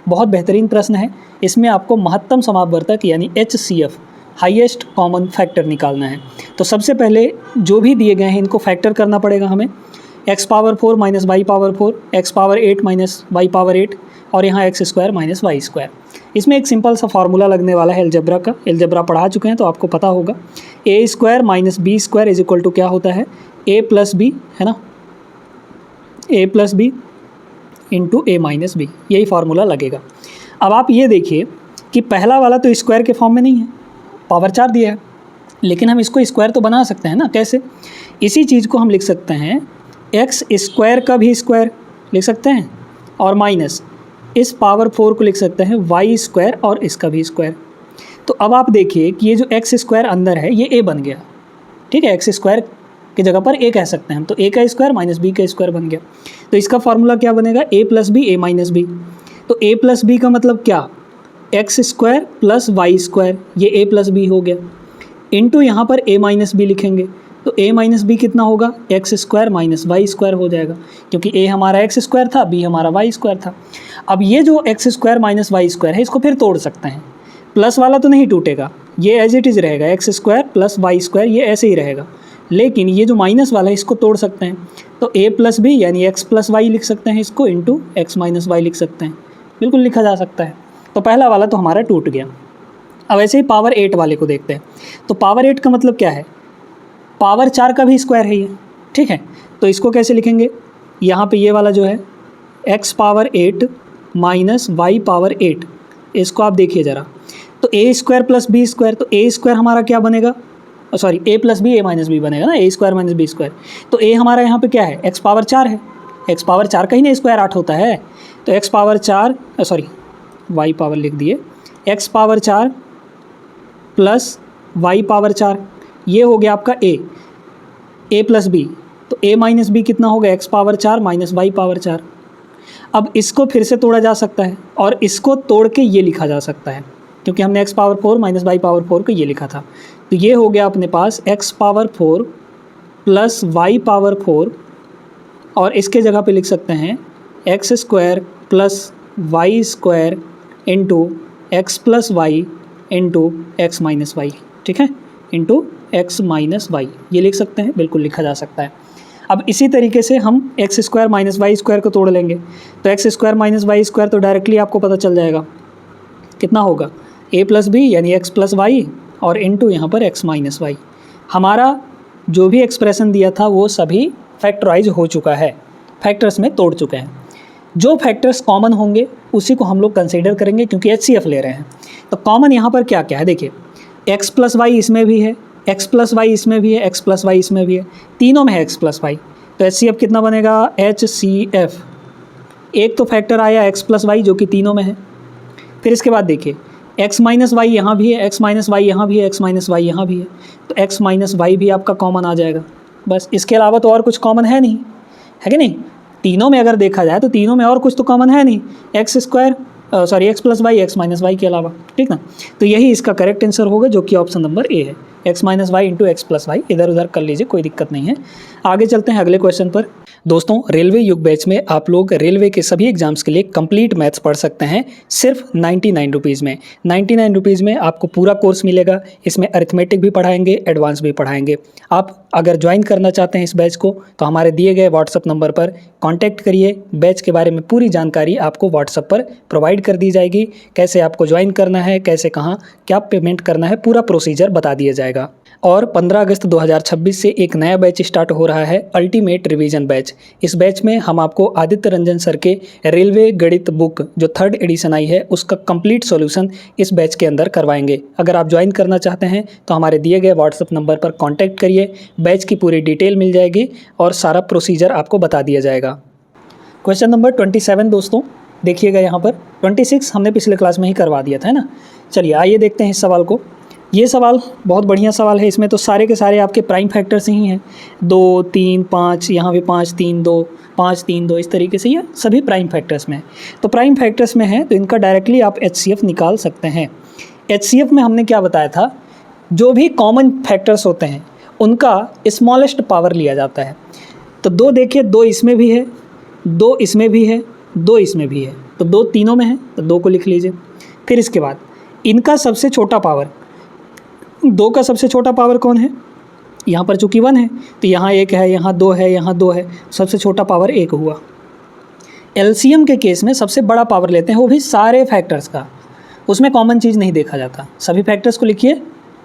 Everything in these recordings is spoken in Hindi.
बहुत बेहतरीन प्रश्न है। इसमें आपको महत्तम समापवर्तक यानी HCF हाईएस्ट कॉमन फैक्टर निकालना है। तो सबसे पहले जो भी दिए गए हैं इनको फैक्टर करना पड़ेगा हमें। x power 4 minus Y power 4, x power 8 minus Y power 8 और यहाँ x square minus Y square. इसमें एक सिंपल सा फार्मूला लगने वाला है एलजेब्रा का। एलजेब्रा पढ़ा चुके हैं तो आपको पता होगा। a square minus B square is equal to क्या होता है, a प्लस बी, है ना, a plus B into a minus B, यही फार्मूला लगेगा। अब आप ये देखिए कि पहला वाला तो स्क्वायर के फॉर्म में नहीं है, पावर 4 दिया है, लेकिन हम इसको स्क्वायर तो बना सकते हैं ना। कैसे? इसी चीज़ को हम लिख सकते हैं एक्स स्क्वायर का भी स्क्वायर लिख सकते हैं और माइनस इस पावर 4 को लिख सकते हैं वाई स्क्वायर और इसका भी स्क्वायर। तो अब आप देखिए कि ये जो एक्स स्क्वायर अंदर है ये a बन गया, ठीक है। एक्स स्क्वायर की जगह पर a कह सकते हैं हम, तो a का स्क्वायर माइनस b का स्क्वायर बन गया। तो इसका फार्मूला क्या बनेगा, a plus B A minus B. तो a प्लस बी का मतलब क्या, X square plus Y square, ये a प्लस बी हो गया, इंटू यहाँ पर a माइनस बी लिखेंगे। तो a माइनस बी कितना होगा, X square minus Y square हो जाएगा, क्योंकि a हमारा एक्स स्क्वायर था, b हमारा वाई स्क्वायर था। अब ये जो X square minus Y square है इसको फिर तोड़ सकते हैं। प्लस वाला तो नहीं टूटेगा, ये एज इट इज़ रहेगा, X square plus Y square ये ऐसे ही रहेगा। लेकिन ये जो माइनस वाला है इसको तोड़ सकते हैं, तो a प्लस बी यानी एक्स प्लस वाई लिख सकते हैं इसको, इंटू एक्स माइनस वाई लिख सकते हैं, बिल्कुल लिखा जा सकता है। तो पहला वाला तो हमारा टूट गया। अब ऐसे ही पावर 8 वाले को देखते हैं। तो पावर 8 का मतलब क्या है, पावर 4 का भी स्क्वायर है ये, ठीक है। तो इसको कैसे लिखेंगे, यहाँ पे ये वाला जो है x power 8 minus Y power 8, इसको आप देखिए ज़रा। तो a square plus B square, तो a स्क्वायर हमारा क्या बनेगा, sorry a plus B A minus B बनेगा ना, a square minus B square. तो a हमारा यहाँ पे क्या है, x पावर 4 है, x पावर 4 का ही ना स्क्वायर 8 होता है। तो x power 4 sorry y power लिख दिए, x power 4 plus y power 4, ये हो गया आपका a प्लस बी। तो a माइनस बी कितना होगा, x power 4 minus Y power 4। अब इसको फिर से तोड़ा जा सकता है और इसको तोड़ के ये लिखा जा सकता है, क्योंकि हमने x power 4 minus Y power 4 को ये लिखा था। तो ये हो गया अपने पास x power 4 plus Y power 4, और इसके जगह पे लिख सकते हैं X square plus Y square into X plus Y into X minus Y, ठीक है, इंटू एक्स माइनस वाई, ये लिख सकते हैं, बिल्कुल लिखा जा सकता है। अब इसी तरीके से हम X square minus Y square को तोड़ लेंगे। तो X square minus Y square तो डायरेक्टली आपको पता चल जाएगा कितना होगा, a प्लस बी यानी x प्लस वाई और इंटू यहाँ पर x माइनस वाई। हमारा जो भी एक्सप्रेशन दिया था वो सभी फैक्टराइज हो चुका है, फैक्टर्स में तोड़ चुके हैं। जो फैक्टर्स कॉमन होंगे उसी को हम लोग कंसीडर करेंगे, क्योंकि HCF ले रहे हैं। तो कॉमन यहाँ पर क्या क्या है, देखिए x प्लस वाई इसमें भी है, x प्लस वाई इसमें भी है, x प्लस वाई इसमें भी है, तीनों में है x प्लस वाई। तो HCF कितना बनेगा, HCF एक तो फैक्टर आया x प्लस वाई जो कि तीनों में है। फिर इसके बाद देखिए x माइनस वाई यहाँ भी है, x माइनस वाई यहाँ भी है, x माइनस वाई यहाँ भी है, तो x माइनस वाई भी आपका कॉमन आ जाएगा। बस इसके अलावा तो और कुछ कॉमन है नहीं, है कि नहीं। तीनों में अगर देखा जाए तो तीनों में और कुछ तो कॉमन है नहीं, X square sorry X plus Y X minus Y के अलावा, ठीक ना। तो यही इसका करेक्ट आंसर होगा, जो कि ऑप्शन नंबर ए है, X minus Y into X plus Y. इधर उधर कर लीजिए, कोई दिक्कत नहीं है। आगे चलते हैं अगले क्वेश्चन पर। दोस्तों, रेलवे युग बैच में आप लोग रेलवे के सभी एग्जाम्स के लिए कंप्लीट मैथ्स पढ़ सकते हैं सिर्फ 99 रुपीज़ में। 99 रुपीज़ में आपको पूरा कोर्स मिलेगा। इसमें अरिथमेटिक भी पढ़ाएंगे, एडवांस भी पढ़ाएंगे। आप अगर ज्वाइन करना चाहते हैं इस बैच को तो हमारे दिए गए व्हाट्सअप नंबर पर कांटेक्ट करिए। बैच के बारे में पूरी जानकारी आपको व्हाट्सअप पर प्रोवाइड कर दी जाएगी। कैसे आपको ज्वाइन करना है, कैसे कहाँ क्या पेमेंट करना है, पूरा प्रोसीजर बता दिया जाएगा। और 15 अगस्त 2026 से एक नया बैच स्टार्ट हो रहा है, अल्टीमेट रिवीजन बैच। इस बैच में हम आपको आदित्य रंजन सर के रेलवे गणित बुक जो 3rd एडिशन आई है उसका कंप्लीट सॉल्यूशन इस बैच के अंदर करवाएंगे। अगर आप ज्वाइन करना चाहते हैं तो हमारे दिए गए व्हाट्सएप नंबर पर कांटेक्ट करिए। बैच की पूरी डिटेल मिल जाएगी और सारा प्रोसीजर आपको बता दिया जाएगा। क्वेश्चन नंबर 27 दोस्तों देखिएगा, यहाँ पर 26 हमने पिछले क्लास में ही करवा दिया था, है ना। चलिए आइए देखते हैं इस सवाल को। ये सवाल बहुत बढ़िया सवाल है। इसमें तो सारे के सारे आपके प्राइम फैक्टर्स ही हैं, 2 3 5, यहाँ भी 5 3 2 5 3 2, इस तरीके से ये सभी प्राइम फैक्टर्स में है। तो प्राइम फैक्टर्स में है तो इनका डायरेक्टली आप HCF निकाल सकते हैं। HCF में हमने क्या बताया था, जो भी कॉमन फैक्टर्स होते हैं उनका स्मॉलेस्ट पावर लिया जाता है। तो 2 देखिए, 2 इसमें भी है, 2 इसमें भी है, 2 इसमें भी है, तो 2 तीनों में है तो 2 को लिख लीजिए। फिर इसके बाद इनका सबसे छोटा पावर, 2 का सबसे छोटा पावर कौन है, यहाँ पर चूँकि 1 है तो यहाँ 1 है, यहाँ 2 है, यहाँ 2 है, सबसे छोटा पावर 1 हुआ। एलसीएम के केस में सबसे बड़ा पावर लेते हैं, वो भी सारे फैक्टर्स का, उसमें कॉमन चीज़ नहीं देखा जाता। सभी फैक्टर्स को लिखिए,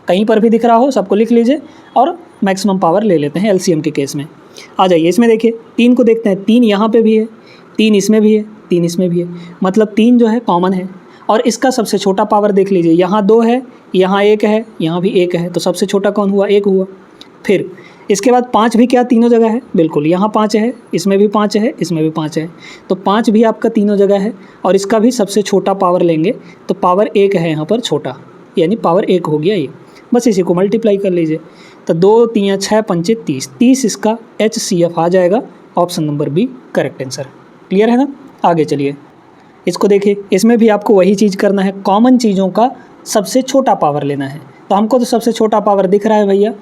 कहीं पर भी दिख रहा हो सबको लिख लीजिए और मैक्सिमम पावर ले लेते हैं एलसीएम के केस में। आ जाइए इसमें देखिए 3 को देखते हैं, 3 यहाँ पे भी है, 3 इसमें भी है, 3 इसमें भी है, मतलब 3 जो है कॉमन है। और इसका सबसे छोटा पावर देख लीजिए, यहाँ 2 है, यहाँ 1 है, यहाँ भी 1 है, तो सबसे छोटा कौन हुआ, 1 हुआ। फिर इसके बाद 5 भी क्या तीनों जगह है, बिल्कुल यहाँ 5 है, इसमें भी 5 है, इसमें भी 5 है, तो 5 भी आपका तीनों जगह है। और इसका भी सबसे छोटा पावर लेंगे तो पावर 1 है यहाँ पर छोटा, यानी पावर 1 हो गया ये। बस इसी को मल्टीप्लाई कर लीजिए, तो 2 3 6 5 30, 30 इसका HCF आ जाएगा। Option number B correct answer. Clear है ना। आगे चलिए इसको देखिए, इसमें भी आपको वही चीज़ करना है, कॉमन चीज़ों का सबसे छोटा पावर लेना है। तो हमको तो सबसे छोटा पावर दिख रहा है भैया,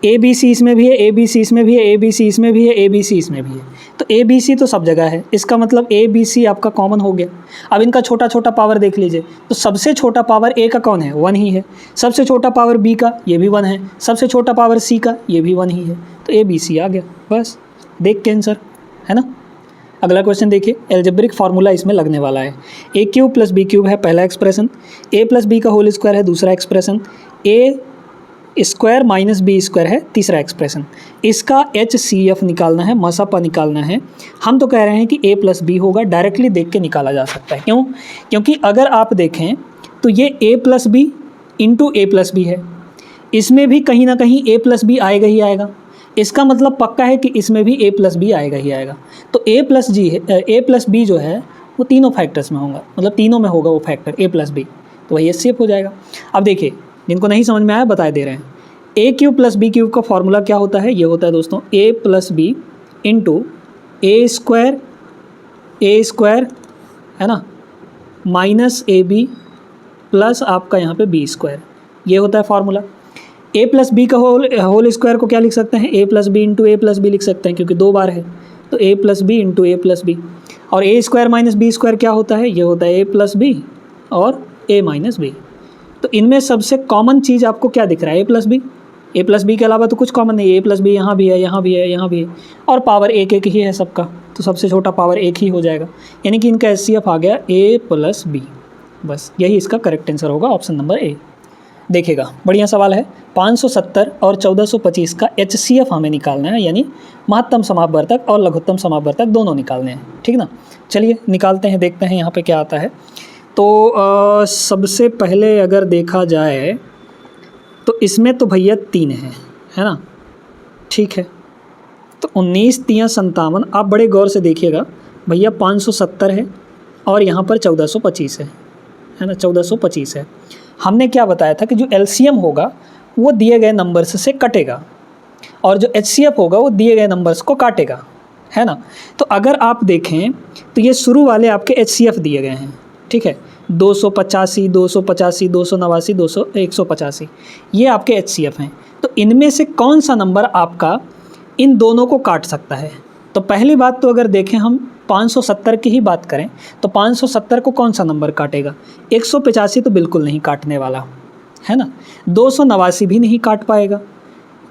ABC इसमें भी है, ABC इसमें भी है, ABC इसमें भी है, ABC इसमें भी है, तो ABC तो सब जगह है, इसका मतलब ABC आपका कॉमन हो गया। अब इनका छोटा छोटा पावर देख लीजिए, तो सबसे छोटा पावर A का कौन है, 1 ही है। सबसे छोटा पावर B का, ये भी 1 है। सबसे छोटा पावर C का, ये भी 1 ही है, तो ABC आ गया। बस देख के आंसर है ना। अगला क्वेश्चन देखिए, एल्जेब्रिक फार्मूला इसमें लगने वाला है। A³ + B³ है पहला एक्सप्रेशन, A + B का होल स्क्वायर है दूसरा एक्सप्रेशन, A² - B² है तीसरा एक्सप्रेशन। इसका HCF निकालना है, मसापा निकालना है। हम तो कह रहे हैं कि A + B होगा, डायरेक्टली देख के निकाला जा सकता है। क्यों? क्योंकि अगर आप देखें तो ये A + B × A + B है, इसमें भी कहीं ना कहीं A + B आएगा ही आएगा। इसका मतलब पक्का है कि इसमें भी A + B आएगा ही आएगा। तो A + B जो है वो तीनों फैक्टर्स में होगा, मतलब तीनों में होगा वो फैक्टर A + B, तो वही HCF हो जाएगा। अब देखिए जिनको नहीं समझ में आया बता दे रहे हैं, A³ + B³ का फॉर्मूला क्या होता है, ये होता है दोस्तों A + B × A² है ना, -AB प्लस आपका यहाँ पे B², ये होता है फॉर्मूला। A + B का होल स्क्वायर को क्या लिख सकते हैं, A + B × A + B लिख सकते हैं, क्योंकि 2 बार है, तो A + B × A + B। और A² - B² क्या होता है, ये होता है A + B और A - B। तो इनमें सबसे कॉमन चीज़ आपको क्या दिख रहा है, A + B। A + B के अलावा तो कुछ कॉमन नहीं है, A + B यहाँ भी है, यहाँ भी है, यहाँ भी है, और पावर 1 ही है सबका, तो सबसे छोटा पावर 1 ही हो जाएगा। यानी कि इनका HCF आ गया A + B। बस यही इसका करेक्ट आंसर होगा, ऑप्शन नंबर A। देखिएगा बढ़िया सवाल है, 570 और 1425 का HCF हमें निकालना है, यानी महत्तम समापवर्तक और लघुत्तम समापवर्तक दोनों निकालने हैं, ठीक ना। चलिए निकालते हैं, देखते हैं यहाँ पे क्या आता है। तो सबसे पहले अगर देखा जाए तो इसमें तो भैया 3 है ना, ठीक है। तो 19 3 57, आप बड़े गौर से देखिएगा भैया, 570 है और यहाँ पर 1425 है ना, 1425 है। हमने क्या बताया था कि जो LCM होगा वो दिए गए नंबर्स से कटेगा और जो HCF होगा वो दिए गए नंबर्स को काटेगा, है ना। तो अगर आप देखें तो ये शुरू वाले आपके HCF दिए गए हैं, ठीक है, 285, 285, 289, 185, ये आपके HCF हैं। तो इनमें से कौन सा नंबर आपका इन दोनों को काट सकता है। तो पहली बात तो अगर देखें हम 570 की ही बात करें तो 570 को कौन सा नंबर काटेगा, 185 तो बिल्कुल नहीं काटने वाला, है ना। 289 भी नहीं काट पाएगा,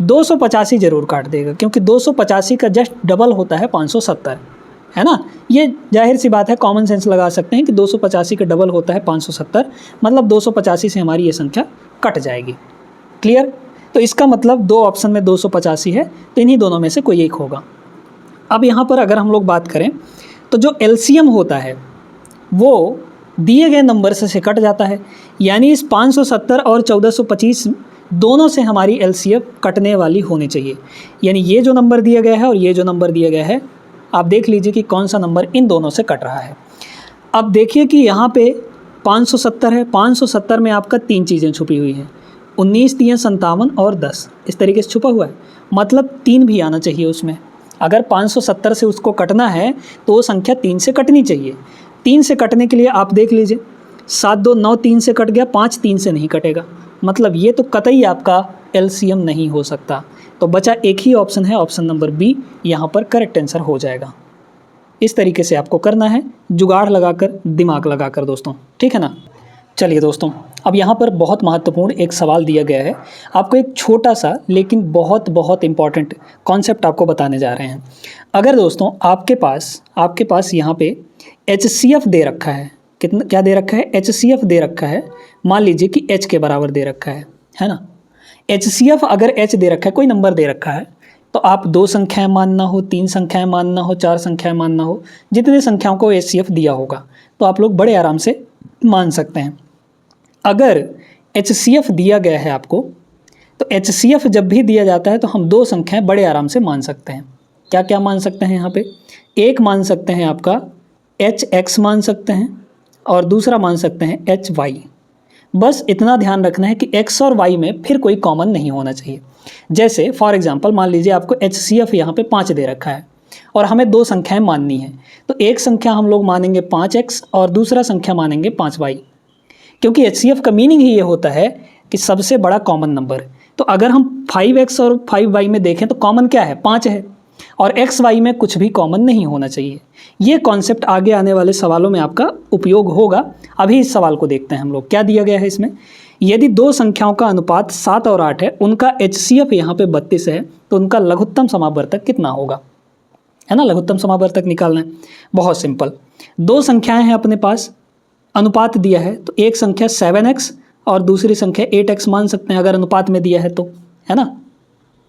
285 ज़रूर काट देगा, क्योंकि 285 का जस्ट डबल होता है 570, है ना। ये जाहिर सी बात है, कॉमन सेंस लगा सकते हैं कि 285 का डबल होता है 570, मतलब 285 से हमारी ये संख्या कट जाएगी। क्लियर। तो इसका मतलब 2 ऑप्शन में 285 है, तो इन्हीं दोनों में से कोई एक होगा। अब यहाँ पर अगर हम लोग बात करें तो जो LCM होता है वो दिए गए नंबर से कट जाता है, यानी इस 570 और 1425 दोनों से हमारी LCM कटने वाली होनी चाहिए। यानी ये जो नंबर दिया गया है और ये जो नंबर दिया गया है, आप देख लीजिए कि कौन सा नंबर इन दोनों से कट रहा है। अब देखिए कि यहाँ पे 570 है, 570 में आपका 3 चीज़ें छुपी हुई हैं, 19 3 57 और 10, इस तरीके से छुपा हुआ है, मतलब 3 भी आना चाहिए उसमें। अगर 570 से उसको कटना है तो वो संख्या 3 से कटनी चाहिए। 3 से कटने के लिए आप देख लीजिए, 7 2 9 3 से कट गया, 5 3 से नहीं कटेगा, मतलब ये तो कतई आपका LCM नहीं हो सकता। तो बचा एक ही ऑप्शन है, ऑप्शन नंबर B, यहाँ पर करेक्ट आंसर हो जाएगा। इस तरीके से आपको करना है, जुगाड़ लगाकर, दिमाग लगाकर दोस्तों, ठीक है ना। चलिए दोस्तों, अब यहाँ पर बहुत महत्वपूर्ण एक सवाल दिया गया है। आपको एक छोटा सा लेकिन बहुत बहुत इम्पॉर्टेंट कॉन्सेप्ट आपको बताने जा रहे हैं। अगर दोस्तों आपके पास यहाँ पे HCF दे रखा है, कितना क्या दे रखा है, HCF दे रखा है, मान लीजिए कि H के बराबर दे रखा है ना। HCF अगर H दे रखा है, कोई नंबर दे रखा है, तो आप 2 संख्याएं मानना हो, 3 संख्याएं मानना हो, 4 संख्याएं मानना हो, जितने संख्याओं को HCF दिया होगा तो आप लोग बड़े आराम से मान सकते हैं। अगर HCF दिया गया है आपको, तो HCF जब भी दिया जाता है तो हम 2 संख्याएं बड़े आराम से मान सकते हैं। क्या क्या मान सकते हैं यहाँ पे, एक मान सकते हैं आपका HX मान सकते हैं, और दूसरा मान सकते हैं HY। बस इतना ध्यान रखना है कि X और Y में फिर कोई कॉमन नहीं होना चाहिए। जैसे फॉर एग्जांपल मान लीजिए आपको HCF यहाँ पे 5 दे रखा है और हमें 2 संख्याएं माननी है, तो एक संख्या हम लोग मानेंगे 5X और दूसरा संख्या मानेंगे 5Y, क्योंकि HCF का मीनिंग ही ये होता है कि सबसे बड़ा कॉमन नंबर। तो अगर हम 5X और 5Y में देखें तो कॉमन क्या है, 5 है, और XY में कुछ भी कॉमन नहीं होना चाहिए। ये कॉन्सेप्ट आगे आने वाले सवालों में आपका उपयोग होगा। अभी इस सवाल को देखते हैं हम लोग, क्या दिया गया है इसमें। यदि 2 संख्याओं का अनुपात 7 और 8 है, उनका HCF यहाँ पे 32 है, तो उनका लघुत्तम समावर्तक कितना होगा, है ना। लघुत्तम समावर्तक निकालना है, बहुत सिंपल। 2 संख्याएं हैं अपने पास, अनुपात दिया है, तो एक संख्या 7X और दूसरी संख्या 8X मान सकते हैं अगर अनुपात में दिया है तो, है ना।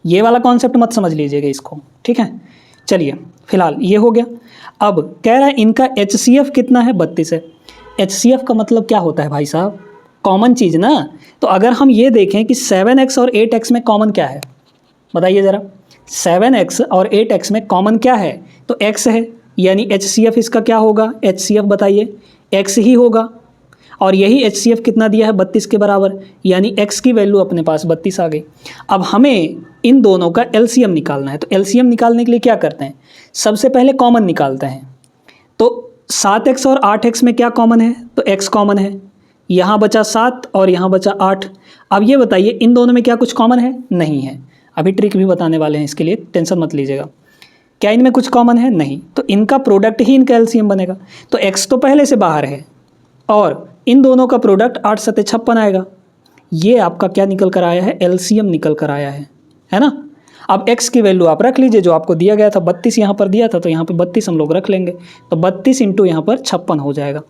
ये वाला कॉन्सेप्ट मत समझ लीजिएगा इसको, ठीक है। चलिए फिलहाल ये हो गया। अब कह रहा है इनका HCF कितना है, 32 है। HCF का मतलब क्या होता है भाई साहब, कॉमन चीज़ ना। तो अगर हम ये देखें कि 7X और 8X में कॉमन क्या है, बताइए ज़रा। 7X और 8X में कॉमन क्या है, तो X है, यानी HCF इसका क्या होगा, HCF बताइए, X ही होगा। और यही HCF कितना दिया है, 32 के बराबर, यानी X की वैल्यू अपने पास 32 आ गई। अब हमें इन दोनों का LCM निकालना है, तो LCM निकालने के लिए क्या करते हैं, सबसे पहले कॉमन निकालते हैं। तो 7X और 8X में क्या कॉमन है, तो X कॉमन है, यहाँ बचा 7 और यहाँ बचा 8। अब ये बताइए इन दोनों में क्या कुछ कॉमन है, नहीं है। अभी ट्रिक भी बताने वाले हैं, इसके लिए टेंशन मत लीजिएगा। क्या इनमें कुछ कॉमन है, नहीं, तो इनका प्रोडक्ट ही इनका LCM बनेगा। तो X तो पहले से बाहर है और इन दोनों का प्रोडक्ट 8 7 56 आएगा। ये आपका क्या निकल कर आया है, LCM निकल कर आया है ना। अब X की वैल्यू आप रख लीजिए, जो आपको दिया गया था 32 यहाँ पर दिया था, तो यहाँ पे 32 हम लोग रख लेंगे, तो 32 इंटू यहाँ पर 56 हो जाएगा।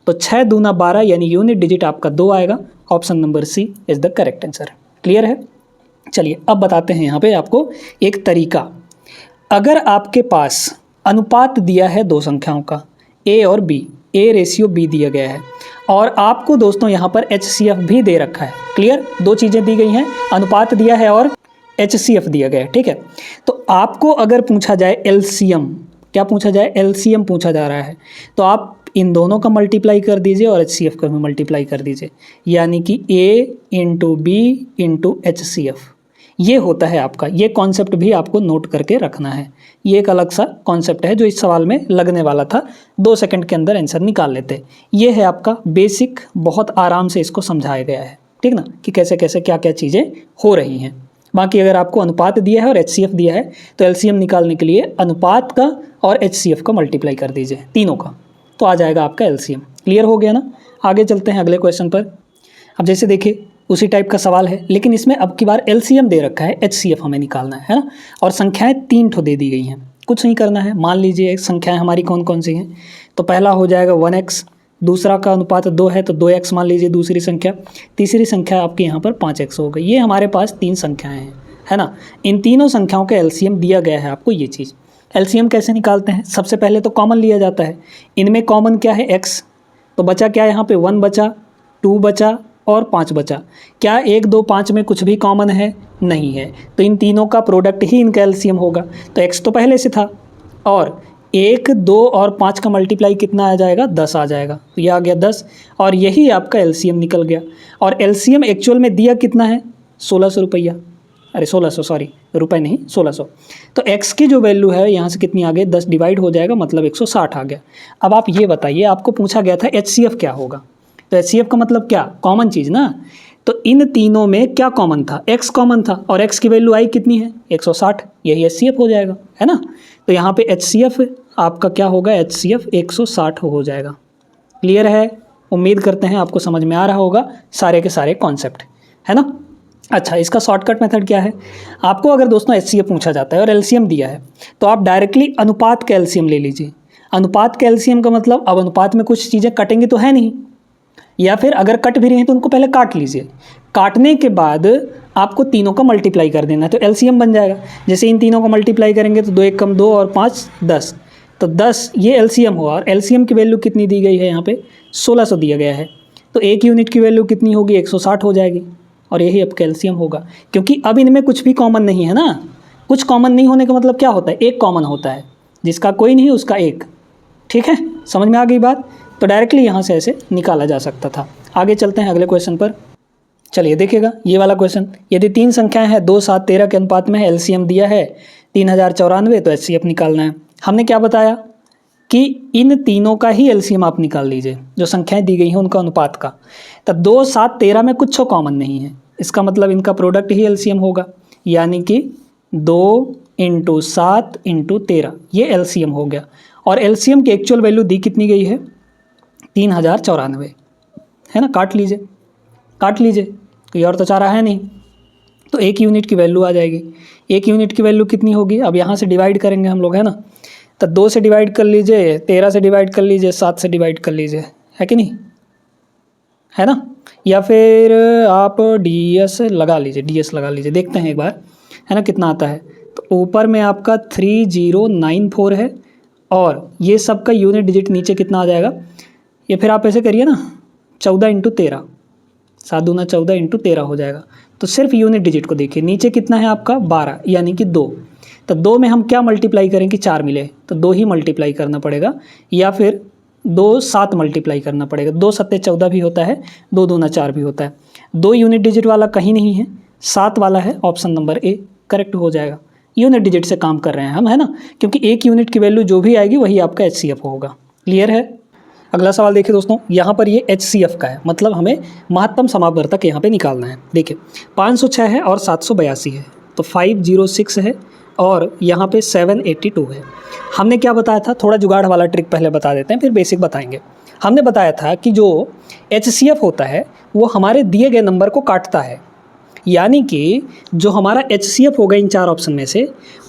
तो 6 दूना 12, यानी यूनिट डिजिट आपका 2 आएगा। Option number C is the correct answer. Clear है। चलिए अब बताते हैं यहाँ पे आपको एक तरीका। अगर आपके पास अनुपात दिया है 2 संख्याओं का, A और B, A/B दिया गया है, और आपको दोस्तों यहाँ पर HCF भी दे रखा है। क्लियर, 2 चीज़ें दी गई हैं, अनुपात दिया है और HCF दिया गया है, ठीक है। तो आपको अगर पूछा जाए LCM, क्या पूछा जाए, LCM पूछा जा रहा है, तो आप इन दोनों का मल्टीप्लाई कर दीजिए और HCF का भी मल्टीप्लाई कर दीजिए, यानी कि A into B into HCF। ये होता है आपका, ये कॉन्सेप्ट भी आपको नोट करके रखना है। ये एक अलग सा कॉन्सेप्ट है जो इस सवाल में लगने वाला था, 2 सेकंड के अंदर आंसर निकाल लेते। ये है आपका बेसिक, बहुत आराम से इसको समझाया गया है, ठीक ना, कि कैसे कैसे क्या क्या चीज़ें हो रही हैं। बाकी अगर आपको अनुपात दिया है और HCF दिया है, तो LCM निकालने के लिए अनुपात का और HCF का मल्टीप्लाई कर दीजिए, तीनों का, तो आ जाएगा आपका LCM। क्लियर हो गया ना। आगे चलते हैं अगले क्वेश्चन पर। अब जैसे देखिए उसी टाइप का सवाल है, लेकिन इसमें अब की बार LCM दे रखा है, HCF हमें निकालना है ना, और संख्याएं 3 ठो दे दी गई हैं। कुछ नहीं करना है, मान लीजिए संख्याएं हमारी कौन कौन सी हैं, तो पहला हो जाएगा 1X, दूसरा का अनुपात 2 है तो 2X मान लीजिए दूसरी संख्या, तीसरी संख्या आपकी यहाँ पर 5X हो गई। ये हमारे पास 3 संख्याएँ हैं, है ना। इन तीनों संख्याओं का LCM दिया गया है आपको। ये चीज़ LCM कैसे निकालते हैं, सबसे पहले तो कॉमन लिया जाता है। इनमें कॉमन क्या है, X, तो बचा क्या यहाँ पे, 1 बचा, 2 बचा और 5 बचा। क्या 1 2 5 में कुछ भी कॉमन है, नहीं है, तो इन तीनों का प्रोडक्ट ही इनका LCM होगा। तो X तो पहले से था, और 1 2 और 5 का मल्टीप्लाई कितना आ जाएगा, 10 आ जाएगा, तो ये आ गया 10, और यही आपका LCM निकल गया। और LCM एक्चुअल में दिया कितना है, 1600 रुपया, अरे 1600 सॉरी, रुपए नहीं 1600। तो X की जो वैल्यू है यहाँ से कितनी आ गई, 10 डिवाइड हो जाएगा, मतलब 160 आ गया। अब आप ये बताइए, आपको पूछा गया था HCF क्या होगा, तो HCF का मतलब क्या, कॉमन चीज़ ना। तो इन तीनों में क्या कॉमन था, X कॉमन था, और X की वैल्यू आई कितनी है, 160, यही HCF हो जाएगा, है ना। तो यहाँ पे HCF आपका क्या होगा, HCF 160 हो जाएगा। क्लियर है? उम्मीद करते हैं आपको समझ में आ रहा होगा सारे के सारे कॉन्सेप्ट, है ना। अच्छा, इसका शॉर्टकट मेथड क्या है? आपको अगर दोस्तों HCF पूछा जाता है और LCM दिया है तो आप डायरेक्टली अनुपात का LCM ले लीजिए। अनुपात का LCM का मतलब, अब अनुपात में कुछ चीज़ें कटेंगी तो है नहीं, या फिर अगर कट भी रही हैं तो उनको पहले काट लीजिए। काटने के बाद आपको तीनों का मल्टीप्लाई कर देना है तो LCM बन जाएगा। जैसे इन तीनों का मल्टीप्लाई करेंगे तो 2 1 कम 2 और 5 10, तो 10 ये LCM हुआ। और LCM की वैल्यू कितनी दी गई है यहाँ पे, 1600 दिया गया है। तो एक यूनिट की वैल्यू कितनी होगी, 160 हो जाएगी। और यही आपका LCM होगा, क्योंकि अब इनमें कुछ भी कॉमन नहीं है ना। कुछ कॉमन नहीं होने का मतलब क्या होता है, एक कॉमन होता है, जिसका कोई नहीं उसका एक। ठीक है, समझ में आ गई बात। तो डायरेक्टली यहाँ से ऐसे निकाला जा सकता था। आगे चलते हैं अगले क्वेश्चन पर। चलिए देखिएगा ये वाला क्वेश्चन, यदि 3 संख्याएं हैं 2 7 13 के अनुपात में है, LCM दिया है 3094, तो HCF निकालना है। हमने क्या बताया कि इन तीनों का ही LCM आप निकाल लीजिए, जो संख्याएं दी गई हैं उनका अनुपात का। तब 2 7 13 में कुछ कॉमन नहीं है, इसका मतलब इनका प्रोडक्ट ही LCM होगा, यानी कि 2 × 7 × 13 ये LCM हो गया। और LCM की एक्चुअल वैल्यू दी कितनी गई है, 3094, है ना। काट लीजिए, काट लीजिए, कोई और तो चारा है नहीं। तो 1 यूनिट की वैल्यू आ जाएगी। 1 यूनिट की वैल्यू कितनी होगी, अब यहाँ से डिवाइड करेंगे हम लोग, है ना। तो 2 से डिवाइड कर लीजिए, 13 से डिवाइड कर लीजिए, 7 से डिवाइड कर लीजिए, है कि नहीं, है ना। या फिर आप DS लगा लीजिए, DS लगा लीजिए, देखते हैं एक बार, है ना, कितना आता है। तो ऊपर में आपका 3094 है, और ये सब का यूनिट डिजिट नीचे कितना आ जाएगा। ये फिर आप ऐसे करिए ना, 14 × 13, 7 दूना 14 × 13 हो जाएगा। तो सिर्फ यूनिट डिजिट को देखिए, नीचे कितना है आपका 12, यानी कि 2। तो 2 में हम क्या मल्टीप्लाई करें कि 4 मिले, तो 2 ही मल्टीप्लाई करना पड़ेगा, या फिर 2 7 मल्टीप्लाई करना पड़ेगा। 2 7 14 भी होता है, 2 दूना 4 भी होता है। 2 यूनिट डिजिट वाला कहीं नहीं है, 7 वाला है, ऑप्शन नंबर A करेक्ट हो जाएगा। यूनिट डिजिट से काम कर रहे हैं हम, है ना, क्योंकि 1 यूनिट की वैल्यू जो भी आएगी वही आपका HCF होगा। क्लियर है? अगला सवाल देखिए दोस्तों, यहाँ पर ये HCF का है, मतलब हमें महत्तम समापवर्तक यहाँ पे निकालना है। देखिए 506 है और 782 है, तो 506 है और यहाँ पे 782 है। हमने क्या बताया था, थोड़ा जुगाड़ वाला ट्रिक पहले बता देते हैं, फिर बेसिक बताएंगे। हमने बताया था कि जो HCF होता है वो हमारे दिए गए नंबर को काटता है, यानी कि जो हमारा HCF होगा इन 4 ऑप्शन में से,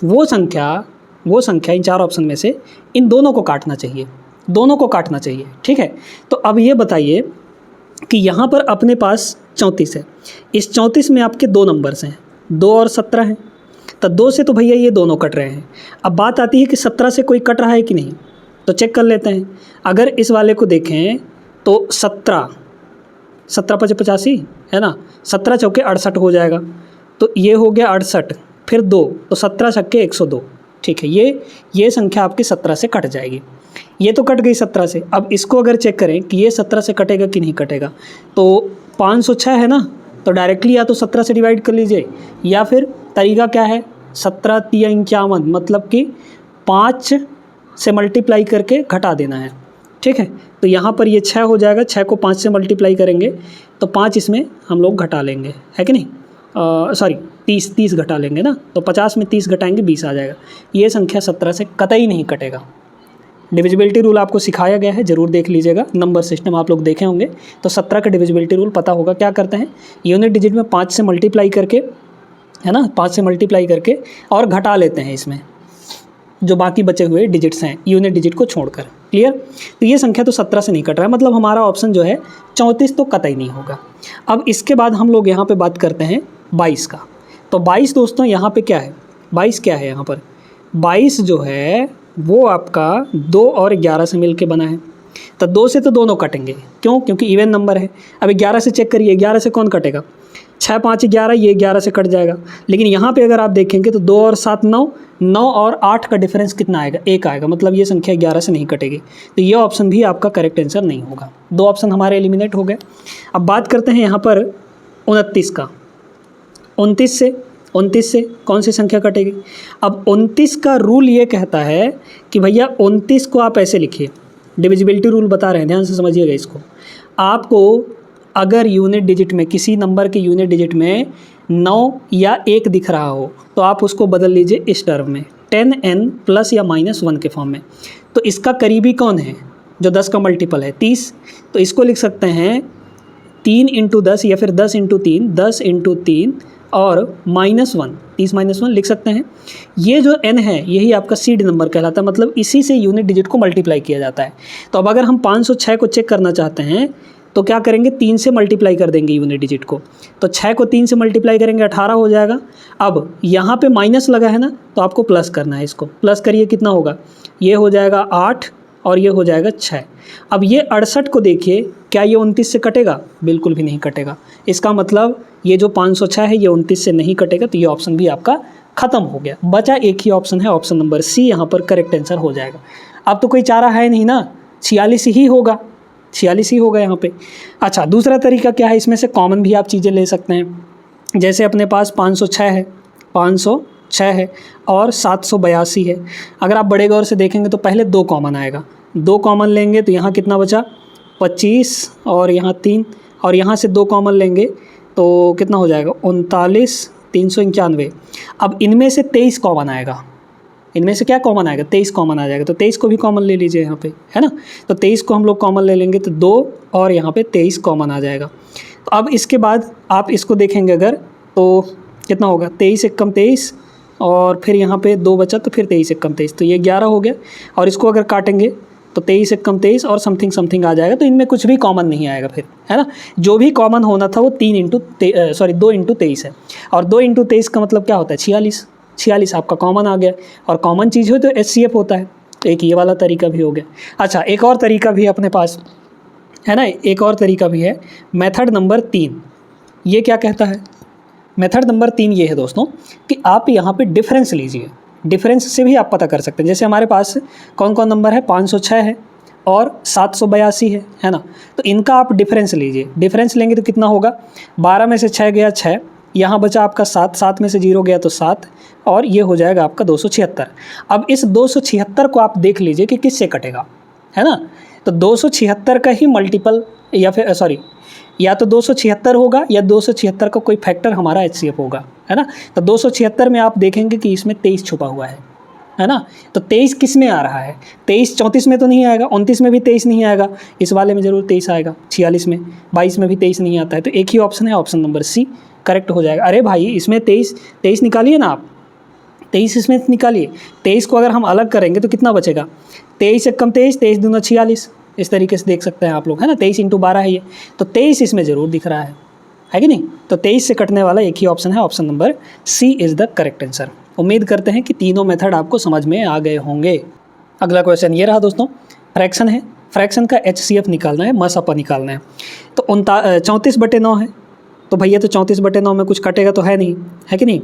वो संख्या इन 4 ऑप्शन में से इन दोनों को काटना चाहिए, दोनों को काटना चाहिए। ठीक है, तो अब ये बताइए कि यहाँ पर अपने पास 34 है, इस 34 में आपके 2 नंबर्स हैं, 2 और 17 हैं। तो 2 से तो भैया ये दोनों कट रहे हैं। अब बात आती है कि 17 से कोई कट रहा है कि नहीं, तो चेक कर लेते हैं। अगर इस वाले को देखें तो 17 5 85 है ना, 17 चौके 68 हो जाएगा, तो ये हो गया 68, फिर 2, तो 17 छक्के 102। ठीक है, ये संख्या आपकी 17 से कट जाएगी। ये तो कट गई 17 से। अब इसको अगर चेक करें कि ये 17 से कटेगा कि नहीं कटेगा, तो 506 है ना, तो डायरेक्टली या तो 17 से डिवाइड कर लीजिए, या फिर तरीका क्या है, 17 3 51, मतलब कि 5 से मल्टीप्लाई करके घटा देना है। ठीक है, तो यहाँ पर ये 6 हो जाएगा, 6 को 5 से मल्टीप्लाई करेंगे तो 5 इसमें हम लोग घटा लेंगे, है कि नहीं, सॉरी 30 घटा लेंगे ना, तो 50 में 30 घटाएंगे 20 आ जाएगा। ये संख्या 17 से कतई नहीं कटेगा। डिविजिबिलिटी रूल आपको सिखाया गया है, ज़रूर देख लीजिएगा। नंबर सिस्टम आप लोग देखे होंगे तो 17 का डिविजिबिलिटी रूल पता होगा। क्या करते हैं, यूनिट डिजिट में 5 से मल्टीप्लाई करके, है ना, 5 से मल्टीप्लाई करके और घटा लेते हैं इसमें जो बाकी बचे हुए डिजिट्स हैं यूनिट डिजिट को छोड़कर। क्लियर? तो ये संख्या तो 17 से नहीं कट रहा है, मतलब हमारा ऑप्शन जो है 34 तो कतई नहीं होगा। अब इसके बाद हम लोग यहाँ पे बात करते हैं 22 का। तो 22 दोस्तों यहाँ पे क्या है, 22 क्या है यहाँ पर, 22 जो है वो आपका 2 और 11 से मिल के बना है। तो 2 से तो दोनों कटेंगे, क्यों, क्योंकि इवन नंबर है। अब 11 से चेक करिए, 11 से कौन कटेगा, 6 5 11, ये 11 से कट जाएगा। लेकिन यहाँ पे अगर आप देखेंगे तो 2 और 7 9, 9 और 8 का डिफरेंस कितना आएगा, 1 आएगा, मतलब ये संख्या 11 से नहीं कटेगी। तो ये ऑप्शन भी आपका करेक्ट आंसर नहीं होगा। 2 ऑप्शन हमारे एलिमिनेट हो गए। अब बात करते हैं यहाँ पर 29 का। 29 से कौन सी संख्या कटेगी। अब 29 का रूल ये कहता है कि भैया 29 को आप ऐसे लिखिए, डिविजिबिलिटी रूल बता रहे हैं, ध्यान से समझिएगा इसको। आपको अगर यूनिट डिजिट में, किसी नंबर के यूनिट डिजिट में 9 या 1 दिख रहा हो तो आप उसको बदल लीजिए इस टर्म में, 10n प्लस या -1 के फॉर्म में। तो इसका करीबी कौन है जो 10 का मल्टीपल है 30, तो इसको लिख सकते हैं 3 × 10 या फिर 10 × 3, 10 × 3 और -1, 30 -1 लिख सकते हैं। ये जो n है यही आपका सीड नंबर कहलाता है, मतलब इसी से यूनिट डिजिट को मल्टीप्लाई किया जाता है। तो अब अगर हम 506 को चेक करना चाहते हैं तो क्या करेंगे, 3 से मल्टीप्लाई कर देंगे यूनिट डिजिट को। तो 6 को 3 से मल्टीप्लाई करेंगे 18 हो जाएगा। अब यहाँ पे माइनस लगा है ना, तो आपको प्लस करना है, इसको प्लस करिए, कितना होगा, ये हो जाएगा 8 और ये हो जाएगा 6। अब ये 68 को देखिए, क्या ये 29 से कटेगा, बिल्कुल भी नहीं कटेगा। इसका मतलब ये जो 506 है ये 29 से नहीं कटेगा, तो ये ऑप्शन भी आपका ख़त्म हो गया। बचा एक ही ऑप्शन है, ऑप्शन नंबर सी यहाँ पर करेक्ट आंसर हो जाएगा। अब तो कोई चारा है नहीं ना, 46 ही होगा, 46 ही होगा यहाँ पे। अच्छा, दूसरा तरीका क्या है, इसमें से कॉमन भी आप चीज़ें ले सकते हैं। जैसे अपने पास 506 है, 506 है और 782 है। अगर आप बड़े गौर से देखेंगे तो पहले 2 कॉमन आएगा, 2 कॉमन लेंगे तो यहाँ कितना बचा, 25 और यहाँ 3, और यहाँ से 2 कॉमन लेंगे तो कितना हो जाएगा, 39, 391। अब इनमें से 23 कॉमन आएगा, इनमें से क्या कॉमन आएगा, 23 कॉमन आ जाएगा। तो 23 को भी कॉमन ले लीजिए यहाँ पे, है ना। तो 23 को हम लोग कॉमन ले लेंगे तो 2 और यहाँ पे 23 कॉमन आ जाएगा। तो अब इसके बाद आप इसको देखेंगे अगर, तो कितना होगा, 23 × 23 और फिर यहाँ पे 2 बचा, तो फिर 23 × 23, तो ये 11 हो गया। और इसको अगर काटेंगे तो 23 × 23 और समथिंग समथिंग आ जाएगा। तो इनमें कुछ भी कॉमन नहीं आएगा फिर, है ना। जो भी कॉमन होना था वो 2 × 23 है, और 2 × 23 का मतलब क्या होता है, 46, 46 आपका कॉमन आ गया। और कॉमन चीज़ हो तो HCF होता है। तो एक ये वाला तरीका भी हो गया। अच्छा, एक और तरीका भी अपने पास है ना, एक और तरीका भी है, मेथड नंबर 3। ये क्या कहता है, मेथड नंबर 3 ये है दोस्तों कि आप यहाँ पे डिफरेंस लीजिए, डिफरेंस से भी आप पता कर सकते हैं। जैसे हमारे पास कौन कौन नंबर है, 506 है और 782 है ना। तो इनका आप डिफरेंस लीजिए, डिफरेंस लेंगे तो कितना होगा, 12 में से 6 गया 6, यहाँ बचा आपका 7, 7 में से 0 गया तो 7, और ये हो जाएगा आपका 276। अब इस 276 को आप देख लीजिए कि किससे कटेगा, है ना। तो 276 का ही मल्टीपल, या फिर या तो 276 होगा या 276 का कोई फैक्टर हमारा HCF होगा, है ना। तो 276 में आप देखेंगे कि इसमें 23 छुपा हुआ है ना। तो 23 किस में आ रहा है, 23 34 में तो नहीं आएगा, 29 में भी 23 नहीं आएगा, इस वाले में ज़रूर 23 आएगा, 46 में, 22 में भी 23 नहीं आता है। तो एक ही ऑप्शन है, ऑप्शन नंबर सी करेक्ट हो जाएगा। अरे भाई, इसमें 23 निकालिए ना आप, 23 इसमें निकालिए। 23 को अगर हम अलग करेंगे तो कितना बचेगा, 23 × 23, 23 दूना 46, इस तरीके से देख सकते हैं आप लोग, है ना। 23 × 12 है ये, तो 23 इसमें ज़रूर दिख रहा है कि नहीं। तो 23 से कटने वाला एक ही ऑप्शन है, option number C is the correct answer. उम्मीद करते हैं कि तीनों मेथड आपको समझ में आ गए होंगे। अगला क्वेश्चन ये रहा दोस्तों, फ्रैक्शन है, फ्रैक्शन का HCF निकालना है, मसअपा निकालना है। तो 34/9 है, तो भैया तो 34/9 में कुछ कटेगा तो है नहीं, है कि नहीं।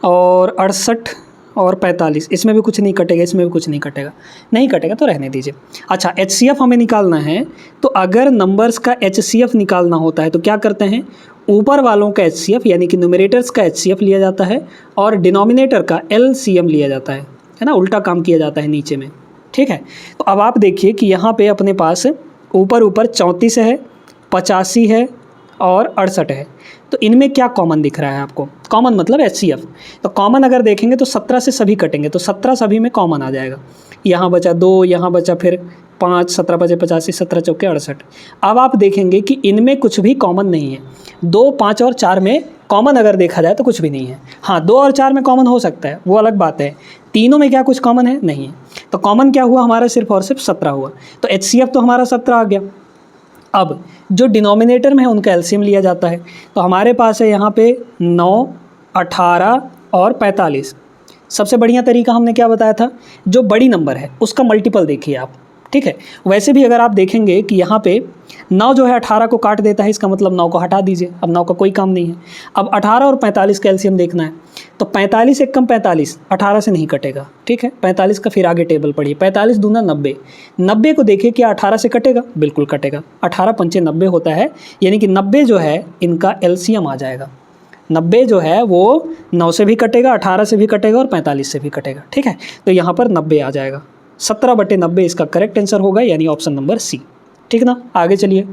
और 68 और 45, इसमें भी कुछ नहीं कटेगा, इसमें भी कुछ नहीं कटेगा, नहीं कटेगा तो रहने दीजिए। अच्छा, HCF हमें निकालना है, तो अगर नंबर्स का HCF निकालना होता है तो क्या करते हैं, ऊपर वालों का HCF यानी कि न्यूमरेटर्स का HCF लिया जाता है और डिनोमिनेटर का LCM लिया जाता है ना, उल्टा काम किया जाता है नीचे में, ठीक है। तो अब आप देखिए कि यहाँ पे अपने पास ऊपर 34 है, 85 है और 68 है। तो इनमें क्या कॉमन दिख रहा है आपको, कॉमन मतलब HCF। तो कॉमन अगर देखेंगे तो 17 से सभी कटेंगे, तो 17 सभी में कॉमन आ जाएगा। यहाँ बचा 2, यहाँ बचा फिर 5, 17 बचे 85, 17 चौके 68। अब आप देखेंगे कि इनमें कुछ भी कॉमन नहीं है। 2, 5 और 4 में कॉमन अगर देखा जाए तो कुछ भी नहीं है। हाँ, 2 और 4 में कॉमन हो सकता है, वो अलग बात है। तीनों में क्या कुछ कॉमन है, नहीं है। तो कॉमन क्या हुआ हमारा, सिर्फ और सिर्फ 17 हुआ। तो HCF तो हमारा 17 आ गया। अब जो डिनोमिनेटर में है उनका LCM लिया जाता है। तो हमारे पास है यहाँ पे 9, 18 और 45। सबसे बढ़िया तरीका हमने क्या बताया था, जो बड़ी नंबर है उसका मल्टीपल देखिए आप, ठीक है। वैसे भी अगर आप देखेंगे कि यहाँ पे 9 जो है 18 को काट देता है, इसका मतलब 9 को हटा दीजिए, अब 9 का कोई काम नहीं है। अब 18 और 45 का LCM देखना है, तो 45 × 45 18 से नहीं कटेगा, ठीक है। 45 का फिर आगे टेबल पढ़िए, 45 दूना 90, 90 को देखिए क्या 18 से कटेगा, बिल्कुल कटेगा। 18 × 5 = 90 होता है, यानी कि 90 जो है इनका LCM आ जाएगा। 90 जो है वो 9 से भी कटेगा, 18 से भी कटेगा और 45 से भी कटेगा, ठीक है। तो यहाँ पर 90 आ जाएगा, 17/90 इसका करेक्ट आंसर होगा, यानी ऑप्शन नंबर सी, ठीक ना। आगे चलिए,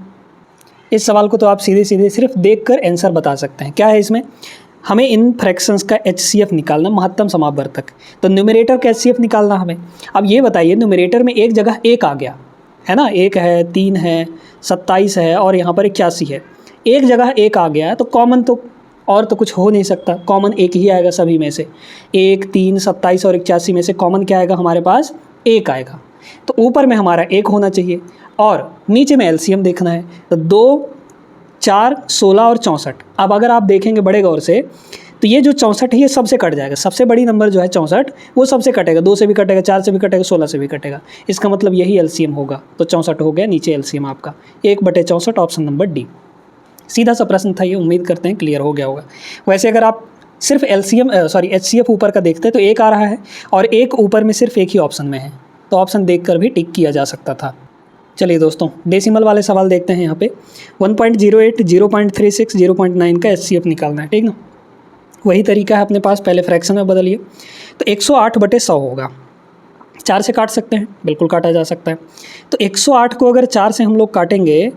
इस सवाल को तो आप सीधे सीधे सिर्फ देखकर आंसर बता सकते हैं। क्या है इसमें, हमें इन फ्रैक्शंस का HCF निकालना, महत्तम समापवर्तक। तो न्यूमरेटर का HCF निकालना हमें। अब ये बताइए, न्यूमरेटर में एक जगह 1 आ गया है ना, 1 है, 3 है, 27 है और यहाँ पर 81 है। एक जगह 1 आ गया है तो कॉमन तो और तो कुछ हो नहीं सकता, कॉमन 1 ही आएगा सभी में से। 1, 3, 27 और 81 में से कॉमन क्या आएगा हमारे पास? 1 आएगा। तो ऊपर में हमारा 1 होना चाहिए और नीचे में LCM देखना है। तो 2, 4, 16 और 64। अब अगर आप देखेंगे बड़े गौर से तो ये जो 64 है ये सबसे कट जाएगा। सबसे बड़ी नंबर जो है 64 वो सबसे कटेगा, 2 से भी कटेगा, 4 से भी कटेगा, 16 से भी कटेगा। इसका मतलब यही LCM होगा। तो 64 हो गया नीचे LCM आपका 1/64, ऑप्शन नंबर डी। सीधा सा प्रश्न था ये, उम्मीद करते हैं क्लियर हो गया होगा। वैसे अगर आप सिर्फ HCF ऊपर का देखते हैं तो 1 आ रहा है और 1 ऊपर में सिर्फ एक ही ऑप्शन में है, तो ऑप्शन देखकर भी टिक किया जा सकता था। चलिए दोस्तों, डेसिमल वाले सवाल देखते हैं। यहाँ पे 1.08, 0.36, 0.9 का HCF निकालना है, ठीक ना। वही तरीका है अपने पास, पहले फ्रैक्शन में बदलिए। तो 108/100 होगा। 4 से काट सकते हैं, बिल्कुल काटा जा सकता है। तो 108 को अगर 4 से हम लोग काटेंगे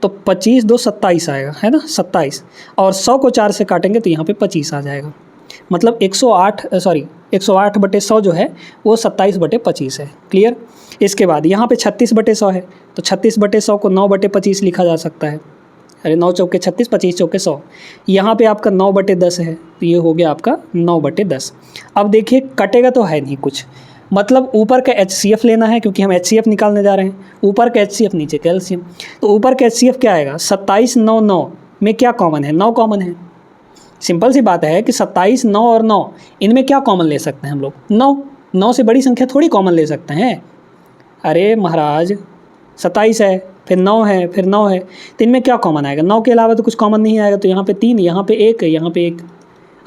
तो 25, 2, 27 आएगा, है ना, 27। और 100 को 4 से काटेंगे तो यहाँ पे 25 आ जाएगा। मतलब 108/100 जो है वो 27/25 है। क्लियर। इसके बाद यहाँ पे 36/100 है, तो 36/100 को 9/25 लिखा जा सकता है। अरे 9 चौके 36, 25 चौके 100। यहाँ पे आपका 9/10 है, तो ये हो गया आपका 9/10। अब देखिए कटेगा तो है नहीं कुछ, मतलब ऊपर का HCF लेना है क्योंकि हम HCF निकालने जा रहे हैं। ऊपर का HCF नीचे का LCM। तो ऊपर का HCF क्या आएगा? 27, 9, 9 में क्या कॉमन है? 9 कॉमन है। सिंपल सी बात है कि 27, 9 और 9 इनमें क्या कॉमन ले सकते हैं हम लोग? 9 से बड़ी संख्या थोड़ी कॉमन ले सकते हैं। अरे महाराज 27 है, फिर 9 है, फिर 9 है, तो इनमें क्या कॉमन आएगा? 9 के अलावा तो कुछ कॉमन नहीं आएगा। तो यहाँ पे 3, यहाँ पे 1, यहाँ पे 1।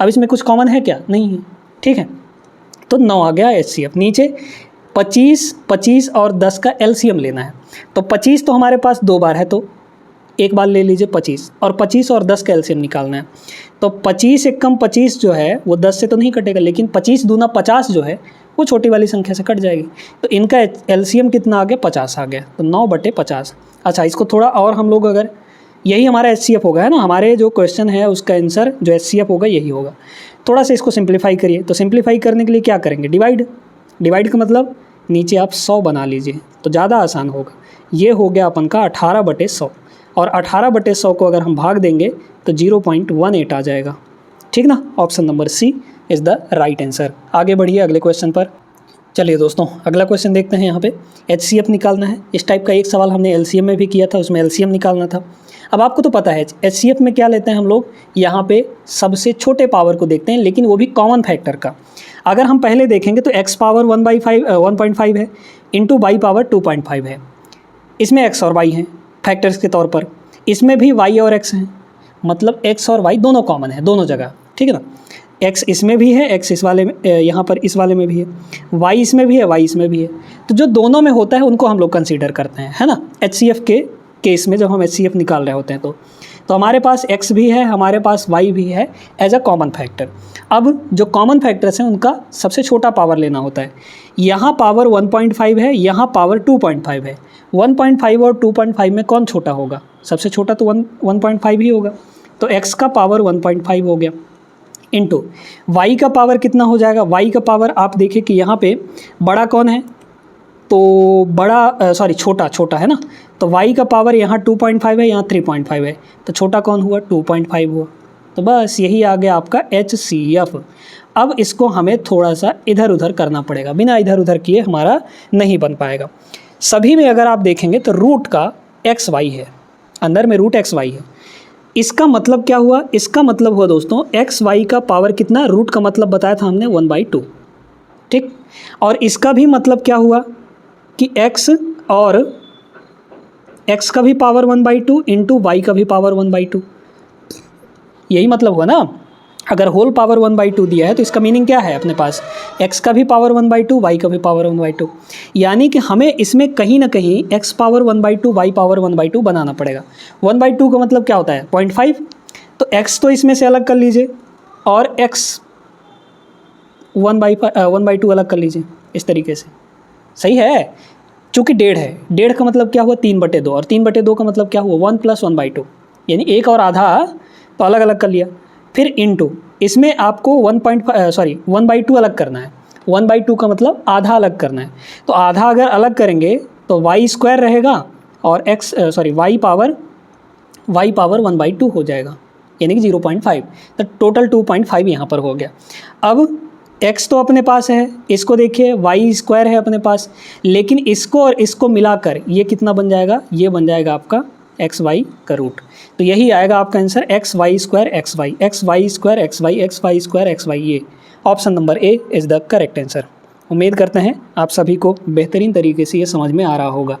अब इसमें कुछ कॉमन है क्या? नहीं है, ठीक है। तो 9 आ गया HCF। नीचे 25, 25 और 10 का LCM लेना है। तो 25 तो हमारे पास 2 बार है, तो एक बार ले लीजिए 25, और 25 और 10 का LCM निकालना है। तो 25 एक कम 25 जो है वो 10 से तो नहीं कटेगा, लेकिन 25 दूना 50 जो है वो छोटी वाली संख्या से कट जाएगी। तो इनका LCM कितना आ गया? 50 आ गया। तो 9/50। अच्छा, इसको थोड़ा और हम लोग, अगर यही हमारा HCF होगा, है ना, हमारे जो क्वेश्चन है उसका आंसर जो HCF होगा यही होगा। थोड़ा सा इसको सिंप्लीफाई करिए। तो सिंप्लीफाई करने के लिए क्या करेंगे? डिवाइड का मतलब नीचे आप 100 बना लीजिए तो ज़्यादा आसान होगा। ये हो गया अपन का 18/100, और 18/100 को अगर हम भाग देंगे तो 0.18 आ जाएगा, ठीक ना। Option number C is the right answer. आगे बढ़िए अगले क्वेश्चन पर। चलिए दोस्तों, अगला क्वेश्चन देखते हैं। यहाँ पे HCF निकालना है। इस टाइप का एक सवाल हमने LCM में भी किया था, उसमें LCM निकालना था। अब आपको तो पता है HCF में क्या लेते हैं हम लोग, यहाँ पे सबसे छोटे पावर को देखते हैं, लेकिन वो भी कॉमन फैक्टर का। अगर हम पहले देखेंगे तो x पावर 1/5 है, इंटू y पावर 2.5 है। इसमें x और y हैं फैक्टर्स के तौर पर, इसमें भी y और x हैं, मतलब x और y दोनों कॉमन है दोनों जगह, ठीक है ना। x इसमें भी है, x इस वाले में, यहाँ पर इस वाले में भी है, y इसमें भी है, y इसमें भी है। तो जो दोनों में होता है उनको हम लोग कंसीडर करते हैं, है ना, HCF के केस में जब हम HCF निकाल रहे होते हैं तो हमारे पास x भी है, हमारे पास y भी है एज अ कॉमन फैक्टर। अब जो कॉमन फैक्टर्स हैं उनका सबसे छोटा पावर लेना होता है। यहाँ पावर 1.5 है, यहाँ पावर 2.5 है। 1.5 और 2.5 में कौन छोटा होगा? सबसे छोटा तो 1.5 ही होगा। तो x का पावर 1.5 हो गया, इंटू y का पावर कितना हो जाएगा? y का पावर आप देखिए कि यहाँ पे बड़ा कौन है, तो बड़ा छोटा है ना। तो y का पावर यहाँ 2.5 है, यहाँ 3.5 है, तो छोटा कौन हुआ? 2.5 हुआ। तो बस यही आ गया आपका HCF। अब इसको हमें थोड़ा सा इधर उधर करना पड़ेगा, बिना इधर उधर किए हमारा नहीं बन पाएगा। सभी में अगर आप देखेंगे तो रूट का XY है, अंदर में रूट XY है। इसका मतलब क्या हुआ? इसका मतलब हुआ दोस्तों XY का पावर कितना? रूट का मतलब बताया था हमने 1/2, ठीक। और इसका भी मतलब क्या हुआ कि x और x का भी पावर 1/2 इंटू y का भी पावर 1/2, यही मतलब हुआ ना। अगर होल पावर 1/2 दिया है तो इसका मीनिंग क्या है? अपने पास x का भी पावर 1/2, y का भी पावर 1/2, यानी कि हमें इसमें कहीं ना कहीं x पावर 1/2, y पावर 1/2 बनाना पड़ेगा। 1/2 का मतलब क्या होता है? 0.5। तो x तो इसमें से अलग कर लीजिए और x 1/2 अलग कर लीजिए, इस तरीके से सही है। चूँकि 1.5 है, 1.5 का मतलब क्या हुआ? 3/2, और 3/2 का मतलब क्या हुआ? 1 + 1/2, यानी 1 और आधा तो अलग अलग कर लिया। फिर इंटू इसमें आपको 1/2 अलग करना है। 1/2 का मतलब आधा अलग करना है। तो आधा अगर अलग करेंगे तो y² रहेगा और y पावर 1/2 हो जाएगा, यानी कि 0.5। तो टोटल 2.5 यहाँ पर हो गया। अब x तो अपने पास है, इसको देखिए y² है अपने पास, लेकिन इसको और इसको मिलाकर ये कितना बन जाएगा, ये बन जाएगा आपका xy का रूट। तो यही आएगा आपका आंसर xy² xy, ये option number A is the correct answer. उम्मीद करते हैं आप सभी को बेहतरीन तरीके से ये समझ में आ रहा होगा।